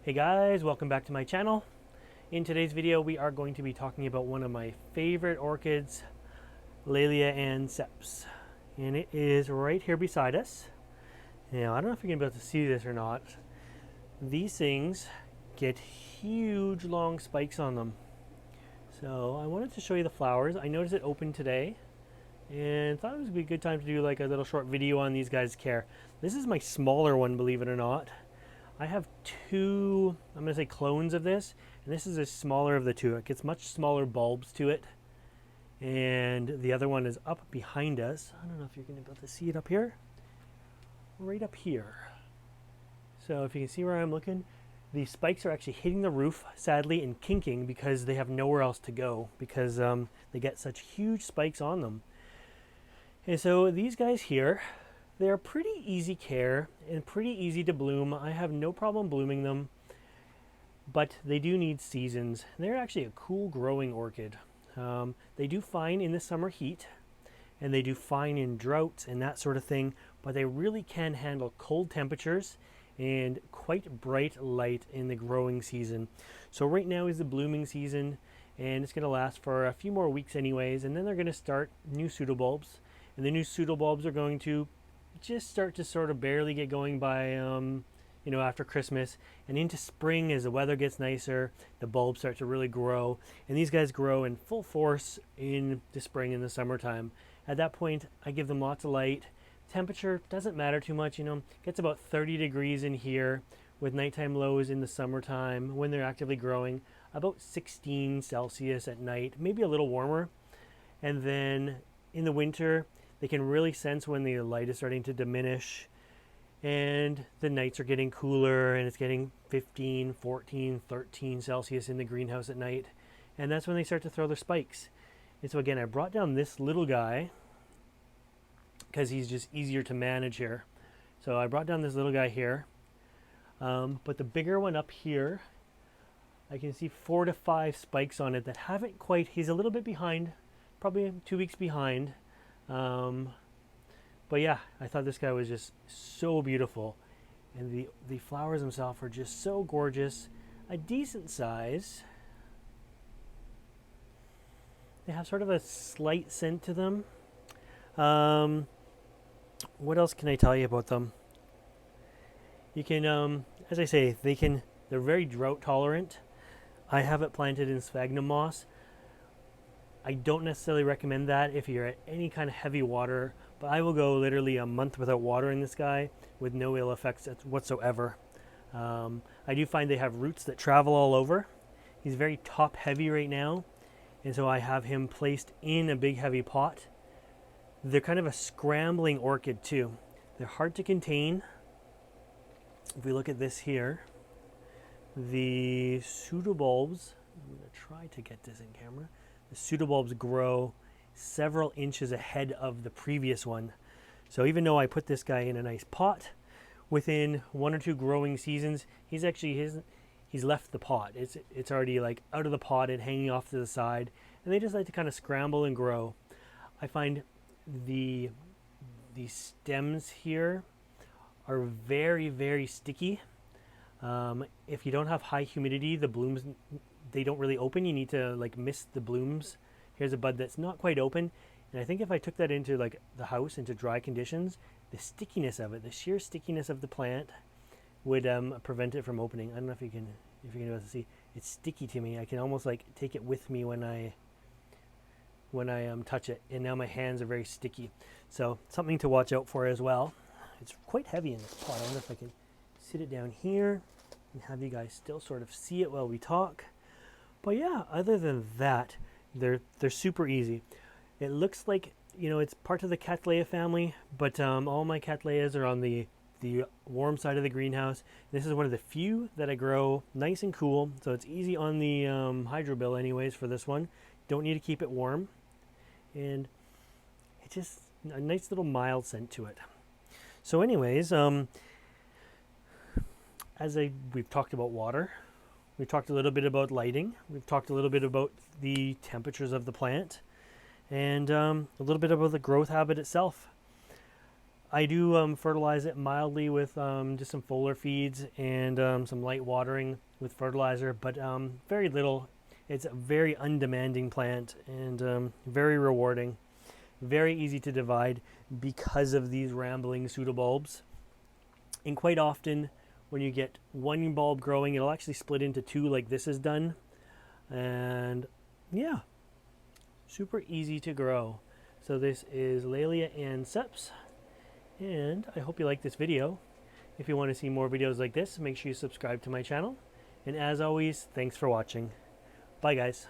Hey guys, welcome back to my channel. In today's video we are going to be talking about one of my favorite orchids, Laelia anceps. And it is right here beside us. Now I don't know if you're going to be able to see this or not. These things get huge long spikes on them. So I wanted to show you the flowers. I noticed it opened today and thought it would be a good time to do like a little short video on these guys' care. This is my smaller one, believe it or not. I have two, I'm going to say clones of this, and this is a smaller of the two. It gets much smaller bulbs to it, and the other one is up behind us. I don't know if you're going to be able to see it up here. Right up here. So if you can see where I'm looking, the spikes are actually hitting the roof, sadly, and kinking because they have nowhere else to go because they get such huge spikes on them. And so these guys here, they're pretty easy care and pretty easy to bloom. I have no problem blooming them, but they do need seasons. They're actually a cool growing orchid. They do fine in the summer heat, and they do fine in droughts and that sort of thing, but they really can handle cold temperatures and quite bright light in the growing season. So right now is the blooming season, and it's going to last for a few more weeks anyways, and then they're going to start new pseudobulbs, and the new pseudobulbs are going to just start to sort of barely get going by after Christmas and into spring. As the weather gets nicer, the bulbs start to really grow, and these guys grow in full force in the spring and the summertime. At that point I give them lots of light. Temperature doesn't matter too much, gets about 30 degrees in here, with nighttime lows in the summertime when they're actively growing about 16 Celsius at night, maybe a little warmer. And then in the winter they can really sense when the light is starting to diminish and the nights are getting cooler, and it's getting 15, 14, 13 Celsius in the greenhouse at night. And that's when they start to throw their spikes. And so again, I brought down this little guy because he's just easier to manage here. So I brought down this little guy here. But the bigger one up here, I can see 4 to 5 spikes on it that haven't quite, he's a little bit behind, probably 2 weeks behind. But yeah, I thought this guy was just so beautiful, and the flowers themselves are just so gorgeous, a decent size. They have sort of a slight scent to them. What else can I tell you about them? You can, as I say, they're very drought tolerant. I have it planted in sphagnum moss. I don't necessarily recommend that if you're at any kind of heavy water, but I will go literally a month without watering this guy with no ill effects whatsoever. I do find they have roots that travel all over. He's very top heavy right now, and so I have him placed in a big heavy pot. They're kind of a scrambling orchid too. They're hard to contain. If we look at this here, the pseudobulbs, I'm going to try to get this in camera. The pseudobulbs grow several inches ahead of the previous one. So even though I put this guy in a nice pot, within 1 or 2 growing seasons, he's left the pot. It's already like out of the pot and hanging off to the side, and they just like to kind of scramble and grow. I find the stems here are very, very sticky. If you don't have high humidity, the blooms, they don't really open. You need to like mist the blooms. Here's a bud that's not quite open, and I think if I took that into like the house into dry conditions, the stickiness of it, the sheer stickiness of the plant would prevent it from opening. I don't know if you're gonna be able to see. It's sticky to me. I can almost like take it with me when I touch it, and now my hands are very sticky. So something to watch out for as well. It's quite heavy in this pot. I wonder if I can sit it down here and have you guys still sort of see it while we talk. But yeah, other than that, they're super easy. It looks like, it's part of the Cattleya family, but all my Cattleyas are on the warm side of the greenhouse. This is one of the few that I grow nice and cool, so it's easy on the hydro bill anyways for this one. Don't need to keep it warm, and it's just a nice little mild scent to it. So anyways, we've talked about water, we've talked a little bit about lighting, we've talked a little bit about the temperatures of the plant, and a little bit about the growth habit itself. I do fertilize it mildly with just some foliar feeds and some light watering with fertilizer, but very little. It's a very undemanding plant and very rewarding. Very easy to divide because of these rambling pseudobulbs. And quite often when you get one bulb growing, it'll actually split into two like this is done. And yeah, super easy to grow. So this is Laelia anceps, and I hope you like this video. If you want to see more videos like this, make sure you subscribe to my channel. And as always, thanks for watching. Bye guys.